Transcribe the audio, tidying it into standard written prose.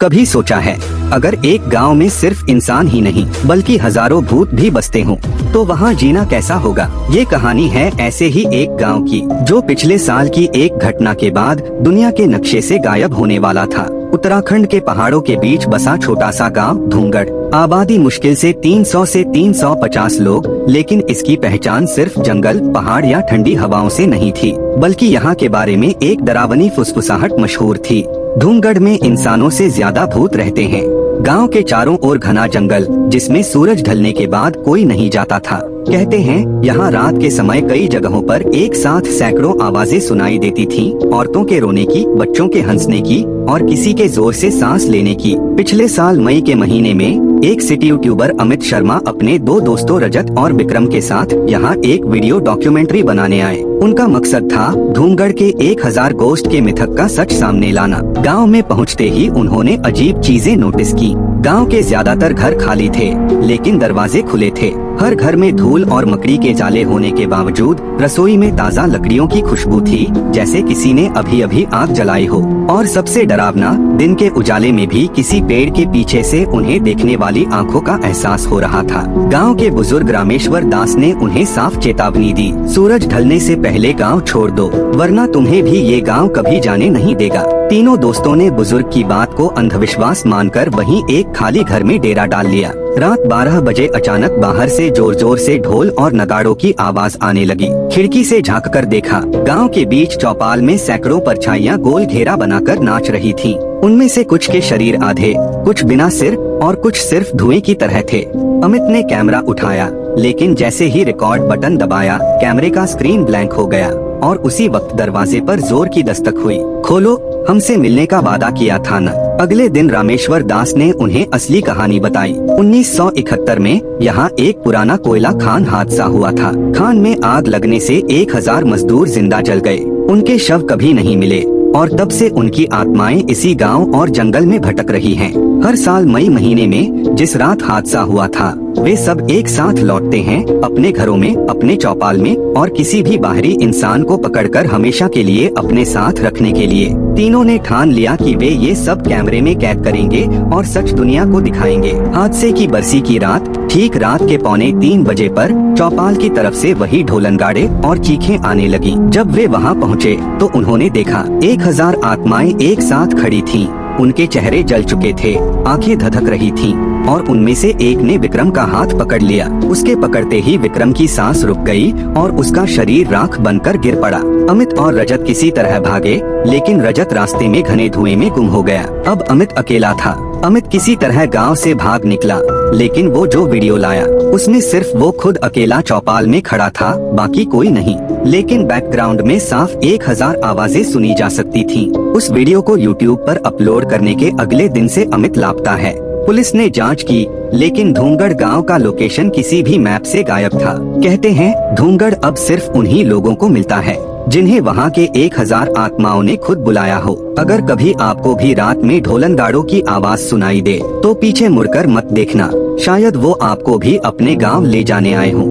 कभी सोचा है अगर एक गांव में सिर्फ इंसान ही नहीं बल्कि हजारों भूत भी बसते हों तो वहां जीना कैसा होगा। ये कहानी है ऐसे ही एक गांव की जो पिछले साल की एक घटना के बाद दुनिया के नक्शे से गायब होने वाला था। उत्तराखंड के पहाड़ों के बीच बसा छोटा सा गांव धूंगड़। आबादी मुश्किल से 300 से 350 लोग, लेकिन इसकी पहचान सिर्फ जंगल, पहाड़ या ठंडी हवाओं से नहीं थी, बल्कि यहाँ के बारे में एक डरावनी फुसफुसाहट मशहूर थी। धूंगड़ में इंसानों से ज्यादा भूत रहते हैं। गांव के चारों ओर घना जंगल, जिसमें सूरज ढलने के बाद कोई नहीं जाता था। कहते हैं यहाँ रात के समय कई जगहों पर एक साथ सैकड़ों आवाजें सुनाई देती थीं, औरतों के रोने की, बच्चों के हंसने की और किसी के जोर से सांस लेने की। पिछले साल मई के महीने में एक सिटी यूट्यूबर अमित शर्मा अपने दो दोस्तों रजत और विक्रम के साथ यहाँ एक वीडियो डॉक्यूमेंट्री बनाने आए। उनका मकसद था धूंगड़ के 1000 गोश्त के मिथक का सच सामने लाना। गांव में पहुंचते ही उन्होंने अजीब चीजें नोटिस की। गांव के ज्यादातर घर खाली थे, लेकिन दरवाजे खुले थे। हर घर में धूल और मकड़ी के जाले होने के बावजूद रसोई में ताज़ा लकड़ियों की खुशबू थी, जैसे किसी ने अभी अभी आग जलाई हो। और सबसे डरावना, दिन के उजाले में भी किसी पेड़ के पीछे से उन्हें देखने वाली आंखों का एहसास हो रहा था। गांव के बुजुर्ग रामेश्वर दास ने उन्हें साफ चेतावनी दी, सूरज ढलने से पहले गांव छोड़ दो, वरना तुम्हें भी ये गांव कभी जाने नहीं देगा। तीनों दोस्तों ने बुजुर्ग की बात को अंधविश्वास मानकर वहीं एक खाली घर में डेरा डाल लिया। रात 12 बजे अचानक बाहर से जोर जोर से ढोल और नगाड़ों की आवाज आने लगी। खिड़की से झांककर देखा, गांव के बीच चौपाल में सैकड़ों परछाइयां गोल घेरा बनाकर नाच रही थीं। उनमें से कुछ के शरीर आधे, कुछ बिना सिर और कुछ सिर्फ धुएं की तरह थे। अमित ने कैमरा उठाया, लेकिन जैसे ही रिकॉर्ड बटन दबाया, कैमरे का स्क्रीन ब्लैंक हो गया और उसी वक्त दरवाजे पर जोर की दस्तक हुई। खोलो, हमसे मिलने का वादा किया था न। अगले दिन रामेश्वर दास ने उन्हें असली कहानी बताई। 1971 में यहाँ एक पुराना कोयला खान हादसा हुआ था। खान में आग लगने से 1000 मजदूर जिंदा जल गए। उनके शव कभी नहीं मिले और तब से उनकी आत्माएं इसी गांव और जंगल में भटक रही हैं। हर साल मई महीने में जिस रात हादसा हुआ था, वे सब एक साथ लौटते हैं, अपने घरों में, अपने चौपाल में, और किसी भी बाहरी इंसान को पकड़कर हमेशा के लिए अपने साथ रखने के लिए। तीनों ने ठान लिया कि वे ये सब कैमरे में कैद करेंगे और सच दुनिया को दिखाएंगे। हादसे की बरसी की रात, ठीक रात के 2:45 बजे पर चौपाल की तरफ से वही ढोलन गाड़े और चीखें आने लगी। जब वे वहाँ पहुँचे तो उन्होंने देखा 1000 आत्माएं एक साथ खड़ी थीं। उनके चेहरे जल चुके थे, आंखें धधक रही थीं, और उनमें से एक ने विक्रम का हाथ पकड़ लिया। उसके पकड़ते ही विक्रम की सांस रुक गई और उसका शरीर राख बनकर गिर पड़ा। अमित और रजत किसी तरह भागे, लेकिन रजत रास्ते में घने धुएं में गुम हो गया। अब अमित अकेला था। अमित किसी तरह गांव से भाग निकला, लेकिन वो जो वीडियो लाया उसमें सिर्फ वो खुद अकेला चौपाल में खड़ा था, बाकी कोई नहीं। लेकिन बैकग्राउंड में साफ 1000 आवाजें सुनी जा सकती थीं। उस वीडियो को यूट्यूब पर अपलोड करने के अगले दिन से अमित लापता है। पुलिस ने जांच की, लेकिन धूंगड़ गांव का लोकेशन किसी भी मैप से गायब था। कहते हैं धूंगड़ अब सिर्फ उन्हीं लोगों को मिलता है जिन्हें वहां के 1000 आत्माओं ने खुद बुलाया हो। अगर कभी आपको भी रात में ढोलन गाड़ों की आवाज सुनाई दे तो पीछे मुड़कर मत देखना, शायद वो आपको भी अपने गांव ले जाने आए हों।